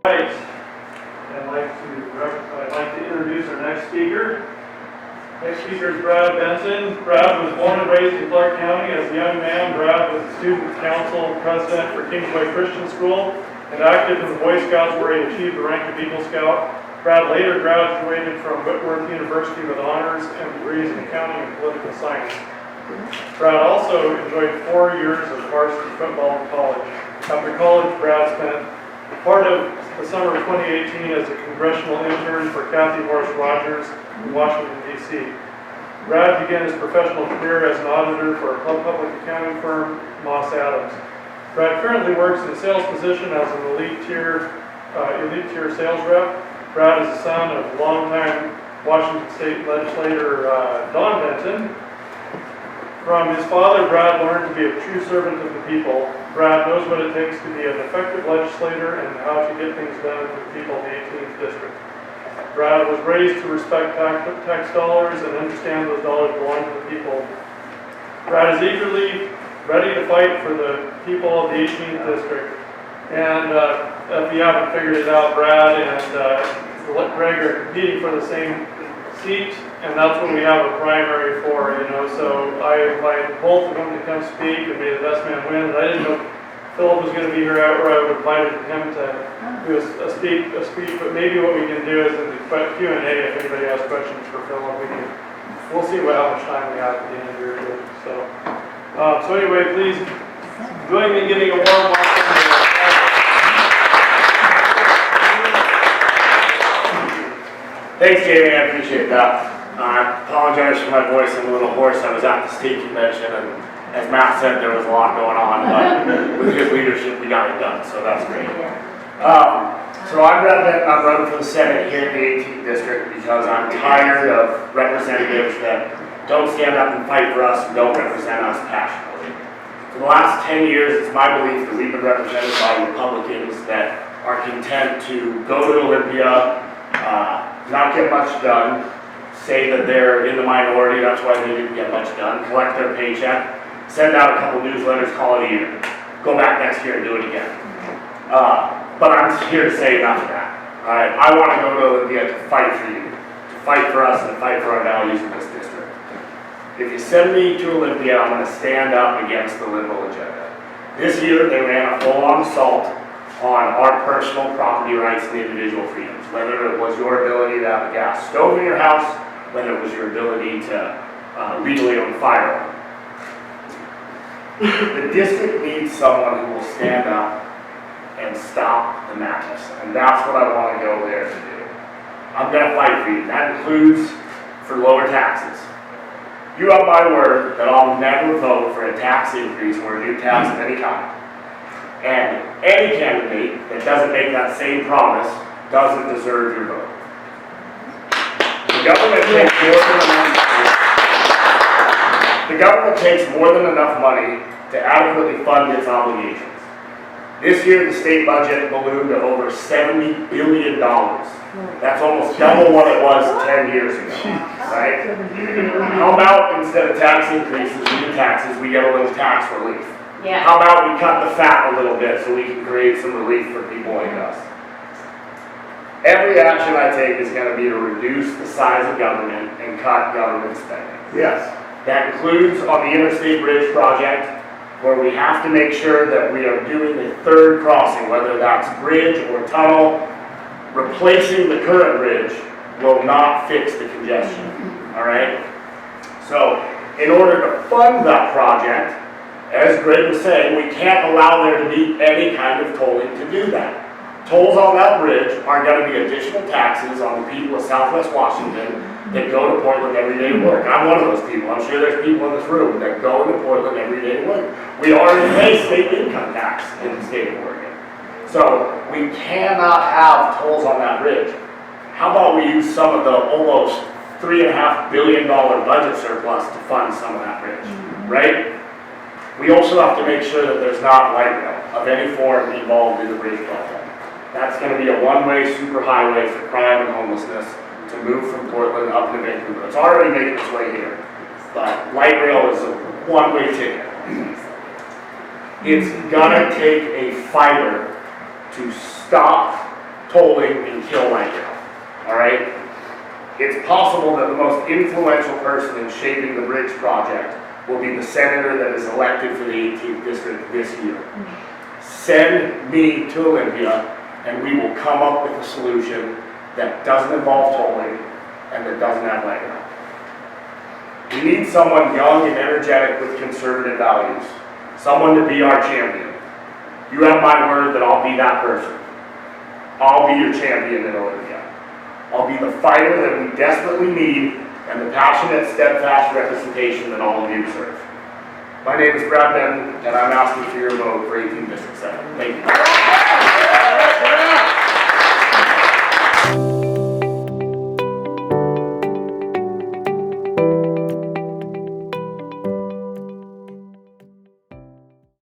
Right. I'd like to introduce our next speaker. Next speaker is Brad Benton. Brad was born and raised in Clark County. As a young man, Brad was a student council president for Kingsway Christian School and active in the Boy Scouts where he achieved the rank of Eagle Scout. Brad later graduated from Whitworth University with honors and degrees in accounting and political science. Brad also enjoyed 4 years of varsity football in college. After college, Brad spent part of the summer of 2018 as a congressional intern for Kathy Morris Rogers in Washington, D.C. Brad began his professional career as an auditor for a public accounting firm, Moss Adams. Brad currently works in a sales position as an elite tier sales rep. Brad is the son of longtime Washington State legislator Don Benton. From his father, Brad learned to be a true servant of the people. Brad knows what it takes to be an effective legislator and how to get things done for the people of the 18th District. Brad was raised to respect tax dollars and understand those dollars belong to the people. Brad is eagerly ready to fight for the people of the 18th District. And if you haven't figured it out, Brad and Greg are competing for the same seat, and that's what we have a primary for, so I invited both of them to come speak and may the best man win. And I didn't know Philip was going to be here, or I would have invited him to do a speech, but maybe what we can do is in the Q&A, if anybody has questions for Philip, we'll see how much time we have at the end here. So anyway, please join me in giving a warm welcome. Thanks, Jamie. I appreciate that. I apologize for my voice. I'm a little hoarse. I was at the state convention, and as Matt said, there was a lot going on, but with his leadership, we got it done, so that's great. So I'm Brad Benton. I'm running for the Senate here in the 18th District because I'm tired of representatives that don't stand up and fight for us and don't represent us passionately. For the last 10 years, it's my belief that we've been represented by Republicans that are content to go to Olympia, not get much done, say that they're in the minority, that's why they didn't get much done, collect their paycheck, send out a couple newsletters, call it a year, go back next year and do it again. But I'm here to say enough of that. Alright, I want to go to Olympia to fight for you, to fight for us and to fight for our values in this district. If you send me to Olympia, I'm going to stand up against the liberal agenda. This year they ran a full-on assault on our personal property rights and individual freedoms, whether it was your ability to have a gas stove in your house, whether it was your ability to legally own a firearm. The district needs someone who will stand up and stop the madness, and that's what I want to go there to do. I'm going to fight for you. That includes for lower taxes. You have my word that I'll never vote for a tax increase or a new tax of any kind. And any candidate that doesn't make that same promise doesn't deserve your vote. The government takes more than enough money to adequately fund its obligations. This year, the state budget ballooned to over $70 billion. That's almost double what it was 10 years ago, right? How about instead of tax increases, new taxes, we get a little tax relief? Yeah. How about we cut the fat a little bit so we can create some relief for people like us? Every action I take is going to be to reduce the size of government and cut government spending. Yes. That includes on the Interstate Bridge project, where we have to make sure that we are doing the third crossing, whether that's bridge or tunnel. Replacing the current bridge will not fix the congestion. All right? So, in order to fund that project, as Greg was saying, we can't allow there to be any kind of tolling to do that. Tolls on that bridge are going to be additional taxes on the people of Southwest Washington that go to Portland every day to work. I'm one of those people. I'm sure there's people in this room that go into Portland every day to work. We already pay state income tax in the state of Oregon. So we cannot have tolls on that bridge. How about we use some of the almost $3.5 billion budget surplus to fund some of that bridge, right? We also have to make sure that there's not light rail of any form involved in the bridge project. That's going to be a one-way superhighway for crime and homelessness to move from Portland up to Vancouver. It's already making its way here, but light rail is a one-way ticket. It's gonna take a fighter to stop tolling and kill right now, all right? It's possible that the most influential person in shaping the bridge project will be the senator that is elected for the 18th district this year. Send me to Olympia, and we will come up with a solution that doesn't involve tolling and that doesn't have light out. We need someone young and energetic with conservative values, someone to be our champion. You have my word that I'll be that person. I'll be your champion in Olympia. I'll be the fighter that we desperately need and the passionate, steadfast representation that all of you deserve. My name is Brad Benton, and I'm asking for your vote for 18th District 7. Thank you.